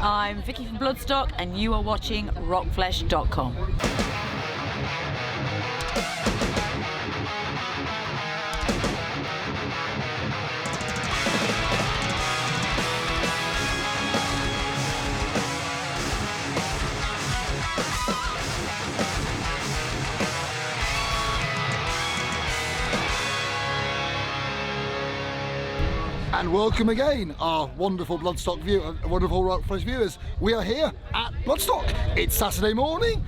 I'm Vicky from Bloodstock, and you are watching rockflesh.com. And welcome again, our wonderful Bloodstock wonderful Rockflesh viewers. We are here at Bloodstock. It's Saturday morning.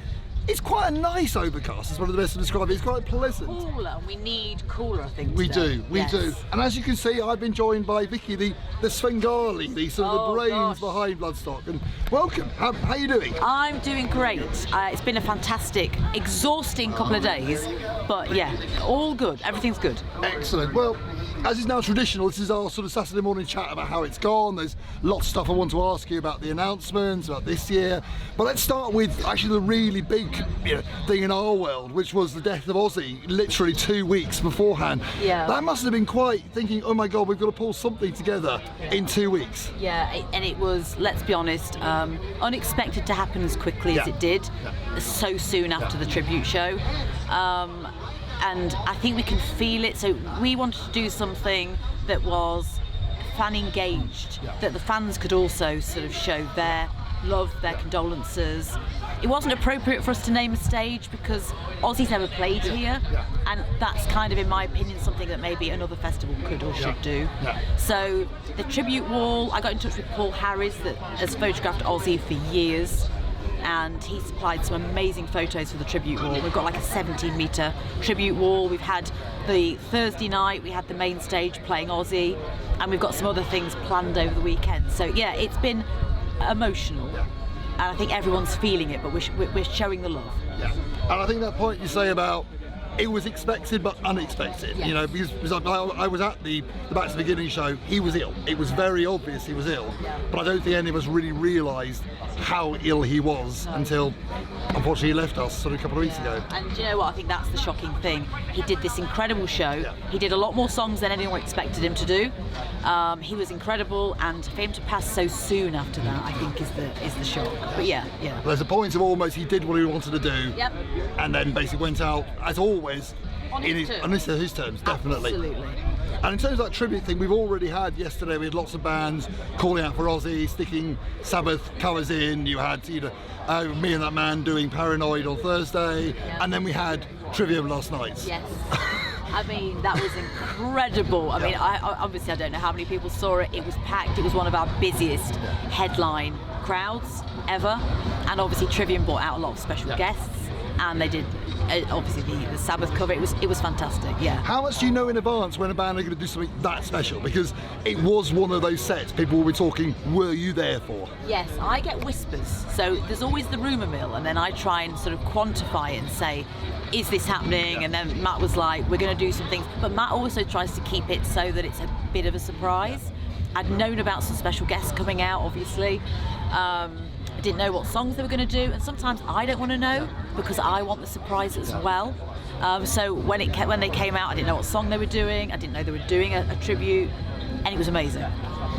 It's quite a nice overcast. It's one of the best to describe it. It's quite pleasant. Cooler. We need cooler, I think. We today. do. We do. And as you can see, I've been joined by Vicky, the Svengali, the sort of the brains behind Bloodstock. And welcome. How are you doing? I'm doing great. It's been a fantastic, exhausting couple of days, but yeah, all good. Everything's good. Excellent. Well, as is now traditional, this is our sort of Saturday morning chat about how it's gone. There's lots of stuff I want to ask you about the announcements, about this year. But let's start with actually the really big thing in our world, which was the death of Ozzy, literally 2 weeks beforehand. Yeah. That must have been quite thinking, oh my God, we've got to pull something together in 2 weeks. Yeah, and it was, let's be honest, unexpected to happen as quickly as it did, so soon after the tribute show. And I think we can feel it. So we wanted to do something that was fan engaged, that the fans could also sort of show their love, their condolences. It wasn't appropriate for us to name a stage because Ozzy's never played here, and that's kind of, in my opinion, something that maybe another festival could or should do. So the tribute wall, I got in touch with Paul Harris that has photographed Ozzy for years, and he supplied some amazing photos for the tribute wall. We've got like a 17-metre tribute wall. We've had the Thursday night, we had the main stage playing Ozzy, and we've got some other things planned over the weekend. So yeah, it's been emotional, and I think everyone's feeling it, but we're showing the love. And I think that point you say about it was expected but unexpected, because I was at the Back to the Beginning show. He was ill. It was very obvious he was ill, but I don't think any of us really realised how ill he was until, unfortunately, he left us sort of a couple of weeks ago. And do you know what? I think that's the shocking thing. He did this incredible show. He did a lot more songs than anyone expected him to do. He was incredible, and for him to pass so soon after that, I think is the shock. But yeah. There's a point of almost he did what he wanted to do, and then basically went out as always on his terms, definitely. Absolutely. And in terms of that tribute thing, we've already had yesterday. We had lots of bands calling out for Ozzy, sticking Sabbath covers in. You had me and that man doing Paranoid on Thursday, and then we had Trivium last night. Yes. I mean, that was incredible. I mean, I obviously I don't know how many people saw it. It was packed. It was one of our busiest headline crowds ever. And obviously Trivium brought out a lot of special guests, and they did obviously the Sabbath cover. It was fantastic. How much do you know in advance when a band are going to do something that special? Because it was one of those sets people will be talking, were you there for? Yes, I get whispers. So there's always the rumour mill, and then I try and sort of quantify it and say, is this happening? And then Matt was like, we're going to do some things. But Matt also tries to keep it so that it's a bit of a surprise. I'd known about some special guests coming out, obviously. I didn't know what songs they were going to do, and sometimes I don't want to know because I want the surprise as well. So when they came out, I didn't know what song they were doing. I didn't know they were doing a tribute, and it was amazing.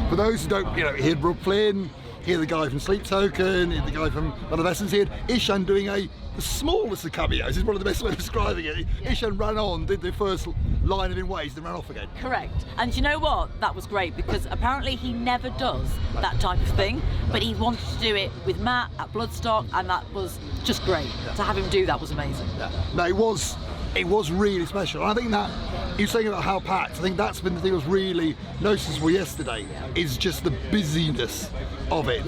For those who don't, hear Brooke Flynn, hear the guy from Sleep Token, hear the guy from One of Essence, here Ishan doing the smallest of cameos. Is one of the best ways of describing it. Ishan ran on, did the first line of In Ways, then ran off again. Correct. And you know what? That was great because apparently he never does that type of thing, but he wanted to do it with Matt at Bloodstock, and that was just great. To have him do that was amazing. No, it was really special. And I think that you're saying about how packed, I think that's been the thing that was really noticeable yesterday, is just the busyness of it.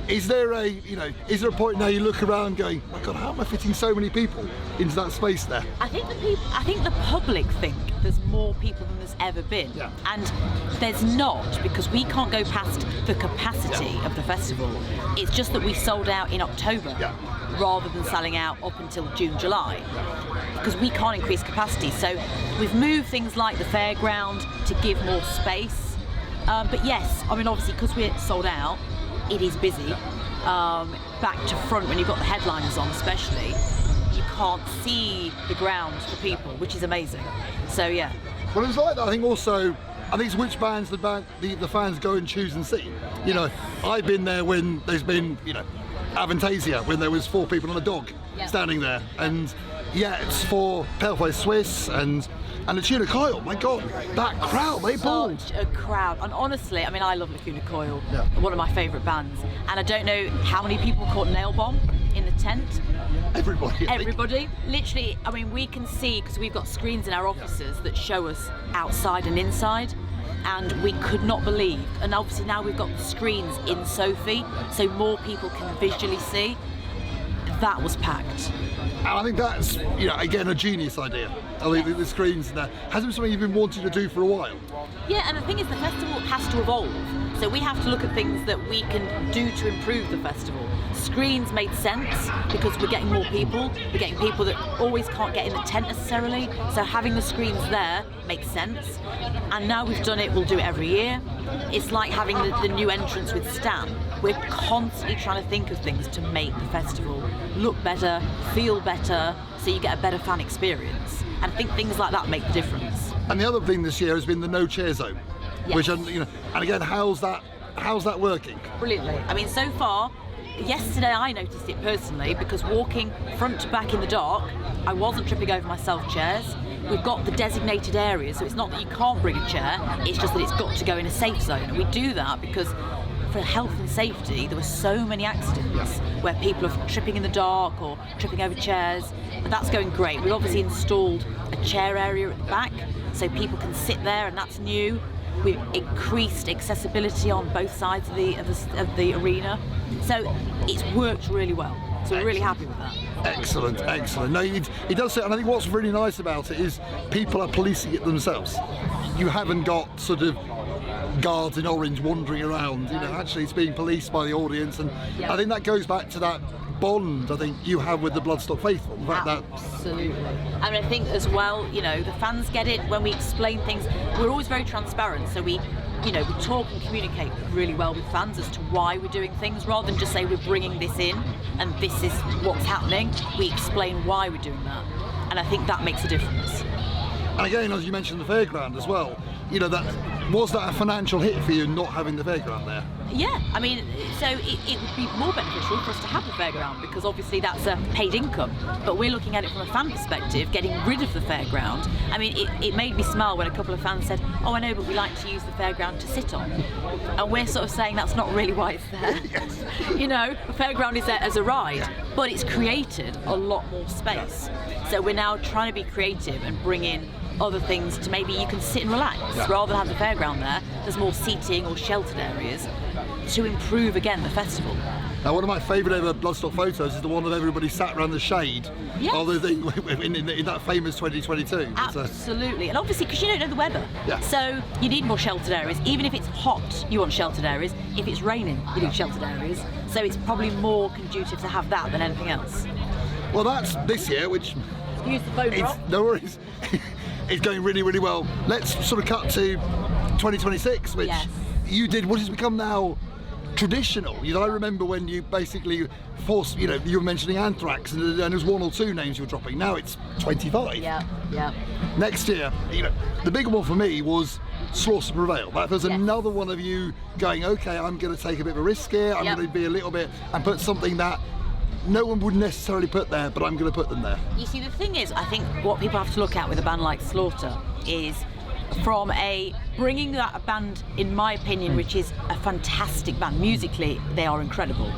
Is there a point now you look around going, oh my God, how am I fitting so many people into that space there? I think the public think there's more people than there's ever been, and there's not, because we can't go past the capacity of the festival. It's just that we sold out in October rather than selling out up until June, July, because we can't increase capacity. So we've moved things like the fairground to give more space. But yes, I mean, obviously, because we're sold out, it is busy. Back to front, when you've got the headliners on especially, you can't see the ground for people, which is amazing. So yeah. Well, it was like that, I think also, I think it's which bands the fans go and choose and see. You know, I've been there when there's been, you know, Avantasia, when there was 4 people on a dog standing there, and it's for Paleface Swiss and the Tuna Coil. My God, that crowd, they bawled. Such a crowd, and honestly, I mean, I love Lacuna Coil, one of my favourite bands, and I don't know how many people caught Nail Bomb in the tent. Everybody, literally. I mean, we can see, because we've got screens in our offices that show us outside and inside, and we could not believe. And obviously now we've got screens in Sophie, so more people can visually see. That was packed. And I think that's, you know, again, a genius idea. I mean, the screens there. Has it been something you've been wanting to do for a while? Yeah, and the thing is, the festival has to evolve. So we have to look at things that we can do to improve the festival. Screens made sense because we're getting more people. We're getting people that always can't get in the tent necessarily. So having the screens there makes sense. And now we've done it, we'll do it every year. It's like having the new entrance with Stan. We're constantly trying to think of things to make the festival look better, feel better, so you get a better fan experience. And I think things like that make the difference. And the other thing this year has been the no chair zone, which, you know, and again, how's that working? Brilliantly. I mean, so far, yesterday I noticed it personally, because walking front to back in the dark, I wasn't tripping over my self chairs. We've got the designated areas, so it's not that you can't bring a chair, it's just that it's got to go in a safe zone. And we do that because for health and safety, there were so many accidents where people are tripping in the dark or tripping over chairs, and that's going great. We've obviously installed a chair area at the back so people can sit there, and that's new. We've increased accessibility on both sides of the arena, so it's worked really well. So we're really happy with that. Excellent, excellent. No, it does say, and I think what's really nice about it is people are policing it themselves. You haven't got sort of guards in orange wandering around. You know, actually it's being policed by the audience, and I think that goes back to that bond I think you have with the Bloodstock faithful. Absolutely. I mean, I think as well, you know, the fans get it when we explain things. We're always very transparent, so we talk and communicate really well with fans as to why we're doing things, rather than just say we're bringing this in and this is what's happening. We explain why we're doing that, and I think that makes a difference. And again, as you mentioned, the fairground as well, you know, was that a financial hit for you not having the fairground there? Yeah, I mean, so it would be more beneficial for us to have the fairground, because obviously that's a paid income, but we're looking at it from a fan perspective, getting rid of the fairground. I mean, it made me smile when a couple of fans said, oh, I know, but we like to use the fairground to sit on. And we're sort of saying that's not really why it's there. You know, the fairground is there as a ride, but it's created a lot more space. So we're now trying to be creative and bring in other things to maybe you can sit and relax rather than have the fairground there. There's more seating or sheltered areas to improve again the festival. Now, one of my favourite ever Bloodstock photos is the one of everybody sat around the shade of the thing in that famous 2022. Absolutely, and obviously because you don't know the weather, so you need more sheltered areas. Even if it's hot, you want sheltered areas. If it's raining, you need sheltered areas. So it's probably more conducive to have that than anything else. Well, that's this year, which use the phone drop. No worries. It's going really, really well. Let's sort of cut to 2026, which you did, what has become now traditional. You know, I remember when you basically forced, you know, you were mentioning Anthrax, and there was 1 or 2 names you were dropping. Now it's 25. Yeah. Next year, you know, the big one for me was Slaughter Prevail. That was another one of you going, okay, I'm going to take a bit of a risk here. I'm going to be a little bit and put something that no one would necessarily put there, but I'm going to put them there. You see, the thing is, I think what people have to look at with a band like Slaughter is from bringing that a band, in my opinion, which is a fantastic band. Musically, they are incredible.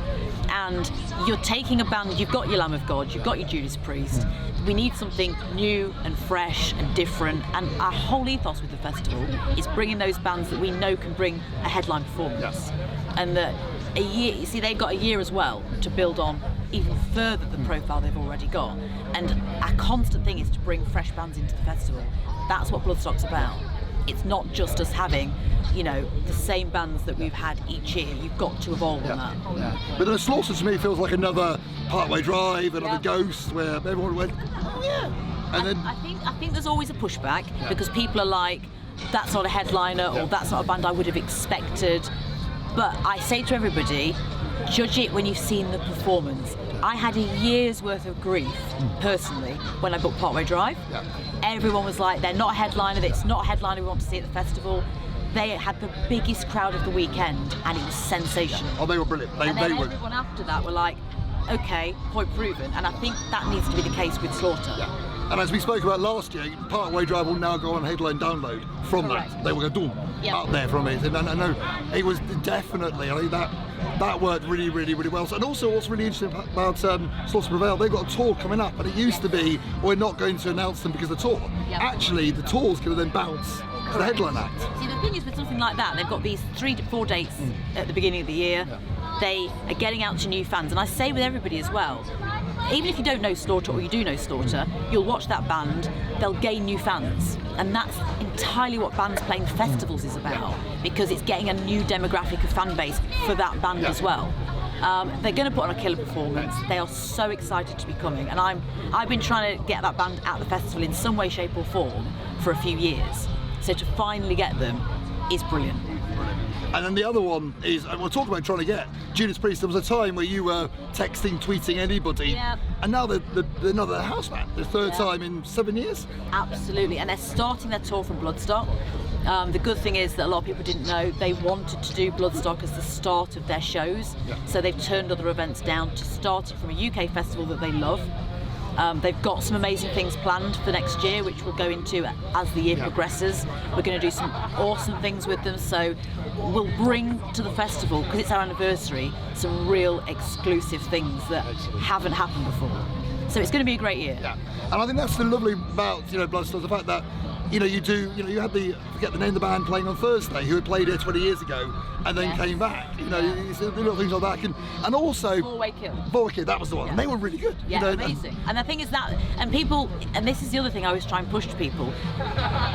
And you're taking a band, you've got your Lamb of God, you've got your Judas Priest. We need something new and fresh and different. And our whole ethos with the festival is bringing those bands that we know can bring a headline performance. And that a year, you see, they've got a year as well to build on even further the profile they've already got. And our constant thing is to bring fresh bands into the festival. That's what Bloodstock's about. It's not just us having, you know, the same bands that we've had each year. You've got to evolve on that. But the Slaughter to me feels like another Partway Drive, another Ghost, where everyone went, oh yeah. And then I think there's always a pushback because people are like, that's not a headliner or that's not a band I would have expected. But I say to everybody, judge it when you've seen the performance. I had a year's worth of grief, personally, when I booked Partway Drive. Everyone was like, they're not a headliner, it's not a headliner we want to see at the festival. they had the biggest crowd of the weekend, and it was sensational. Oh, they were brilliant. And They then were. everyone after that were like, okay, point proven, and I think that needs to be the case with Slaughter. Yeah. And as we spoke about last year, Partway Drive will now go on headline download from Correct. that. They will go up there from it. And I know it was definitely, I think that worked really, really, really well. And also what's really interesting about Slaughter Prevail, they've got a tour coming up, and it used to be, we're not going to announce them because of the tour. Yep. Actually, the tour's going to then bounce to the headline act. See, the thing is with something like that, they've got these 3 to 4 dates at the beginning of the year. Yeah. They are getting out to new fans, and I say with everybody as well, even if you don't know Slaughter or you do know Slaughter, you'll watch that band, they'll gain new fans, and that's entirely what bands playing festivals is about, because it's getting a new demographic of fan base for that band as well. They're going to put on a killer performance. They are so excited to be coming, and I've been trying to get that band at the festival in some way, shape or form for a few years, so to finally get them is brilliant. And then the other one is, and we'll talk about trying to get Judas Priest. There was a time where you were texting, tweeting anybody, and now they're another house band. The third time in 7 years. Absolutely, and they're starting their tour from Bloodstock. The good thing is that a lot of people didn't know they wanted to do Bloodstock as the start of their shows, so they've turned other events down to start it from a UK festival that they love. They've got some amazing things planned for next year, which we'll go into as the year progresses. We're going to do some awesome things with them, so we'll bring to the festival, because it's our anniversary, some real exclusive things that haven't happened before. So it's going to be a great year. Yeah, and I think that's the lovely about Bloodstock, the fact that you had the, I forget the name of the band playing on Thursday, who had played here 20 years ago and then came back. The little things like that, and also Four-Way Kill, that was the one, and they were really good. Yeah, amazing. And the thing is that, and people, and this is the other thing I always try and push to people.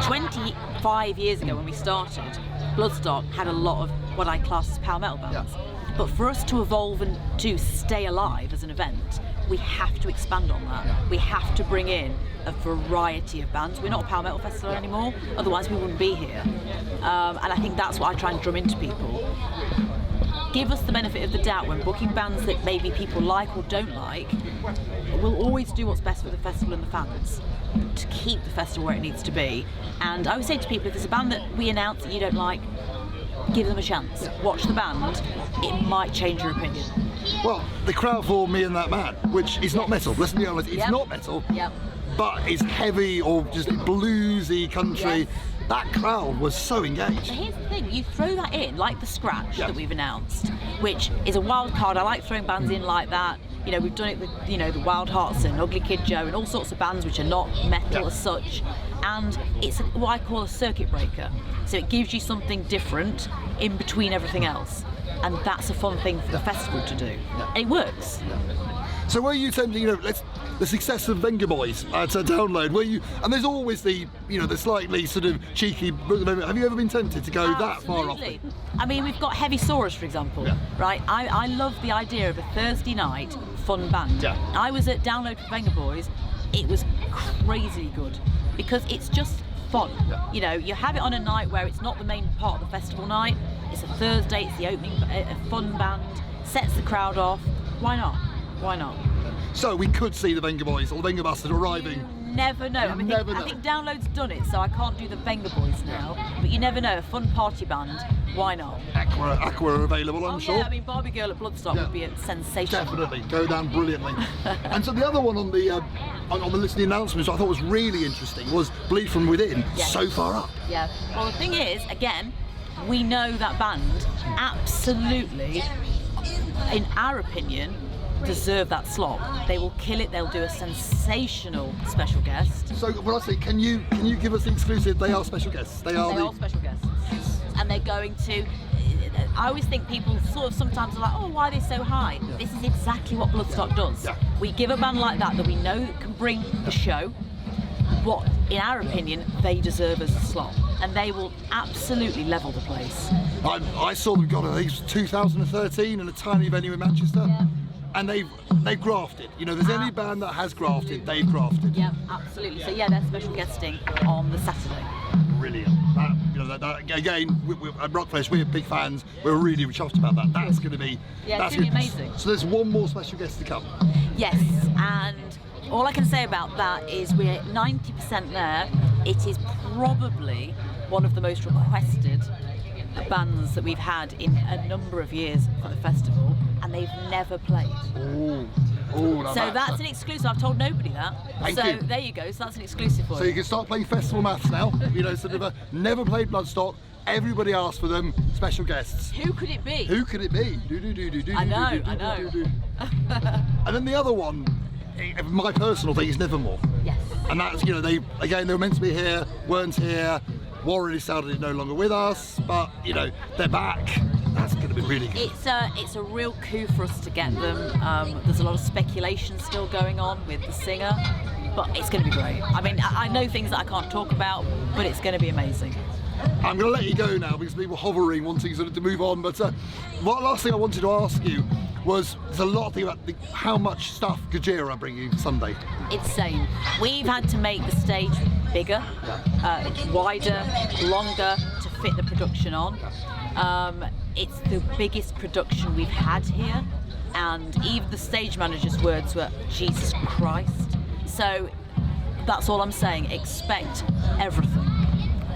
25 years ago when we started, Bloodstock had a lot of what I class as power metal bands. But for us to evolve and to stay alive as an event, we have to expand on that. We have to bring in a variety of bands. We're not a power metal festival anymore, otherwise we wouldn't be here. And I think that's what I try and drum into people. Give us the benefit of the doubt when booking bands that maybe people like or don't like. We'll always do what's best for the festival and the fans to keep the festival where it needs to be. And I would say to people, if there's a band that we announce that you don't like, give them a chance. Watch the band, it might change your opinion. Well, the crowd for Me and That Man, which is not metal, let's be honest, it's not metal, but it's heavy or just bluesy country. That crowd was so engaged. But here's the thing, you throw that in, like the Scratch that we've announced, which is a wild card. I like throwing bands in like that. We've done it with, the Wild Hearts and Ugly Kid Joe and all sorts of bands which are not metal as such. And it's what I call a circuit breaker. So it gives you something different in between everything else. And that's a fun thing for the festival to do. And it works. So were you tempting, the success of Venga Boys to download, were you, and there's always the, the slightly sort of cheeky, have you ever been tempted to go that far off? I mean, we've got Heavy Saurus, for example, right? I love the idea of a Thursday night fun band. I was at Download for Venga Boys, it was crazily good, because it's just fun. You have it on a night where it's not the main part of the festival night, it's a Thursday, it's the opening, a fun band, sets the crowd off, why not? Why not? So we could see the Venga Boys or the Venga Bastards arriving. You never know. I think Download's done it, so I can't do the Venga Boys now. But you never know. A fun party band, why not? Aqua are available, I'm sure. Yeah, Barbie Girl at Bloodstock would be a sensation. Definitely, go down brilliantly. And so the other one on the list of the announcements I thought was really interesting was Bleed From Within, so far up. Yeah. Well, the thing is, again, we know that band absolutely, in our opinion, deserve that slot. They will kill it. They'll do a sensational special guest. So when I say, can you give us the exclusive? They are special guests. They are special guests, and they're going to. I always think people sort of sometimes are like, oh, why are they so high? This is exactly what Bloodstock does. We give a band like that we know can bring the show what, in our opinion, they deserve as a slot, and they will absolutely level the place. I saw them, I think it was 2013 in a tiny venue in Manchester. And they've grafted. There's any band that has grafted, they've grafted. Yeah, absolutely. So they're special guesting on the Saturday. Brilliant. That again, at Rockfest, we're big fans. We're really chuffed about that. That's going to be it's going to be amazing. So there's one more special guest to come. Yes, and all I can say about that is we're 90% there. It is probably one of the most requested bands that we've had in a number of years for the festival, and they've never played. Ooh, so that's an exclusive. I've told nobody that. Thank so you. There you go. So that's an exclusive for So you can start playing festival maths now. You know, sort of never played Bloodstock. Everybody asked for them. Special guests. Who could it be? Who could it be? I know. And then the other one, my personal thing, is Nevermore. Yes. And that's, you know, they were meant to be here, weren't here. Warren decided is no longer with us, but you know, they're back. That's going to be really good. It's a real coup for us to get them. There's a lot of speculation still going on with the singer, but it's going to be great. I mean, I know things that I can't talk about, but it's going to be amazing. I'm going to let you go now because people are hovering, wanting sort of to move on. But one last thing I wanted to ask you was, there's a lot of things about how much stuff Gojira are bringing Sunday. Insane. We've had to make the stage bigger, wider, longer to fit the production on. It's the biggest production we've had here, and even the stage manager's words were, Jesus Christ. So that's all I'm saying, expect everything.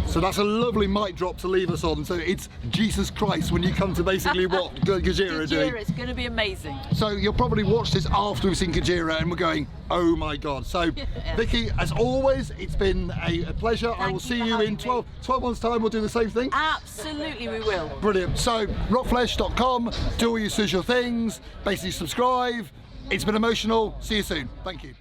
So that's a lovely mic drop to leave us on. So it's Jesus Christ when you come to basically what Gojira are doing. Gojira is going to be amazing. So you'll probably watch this after we've seen Gojira and we're going, oh my God. So Vicky, as always, it's been a pleasure. I will see you in 12 months' time. We'll do the same thing. Absolutely, we will. Brilliant. So rockflesh.com, do all your social things, basically subscribe. It's been emotional. See you soon. Thank you.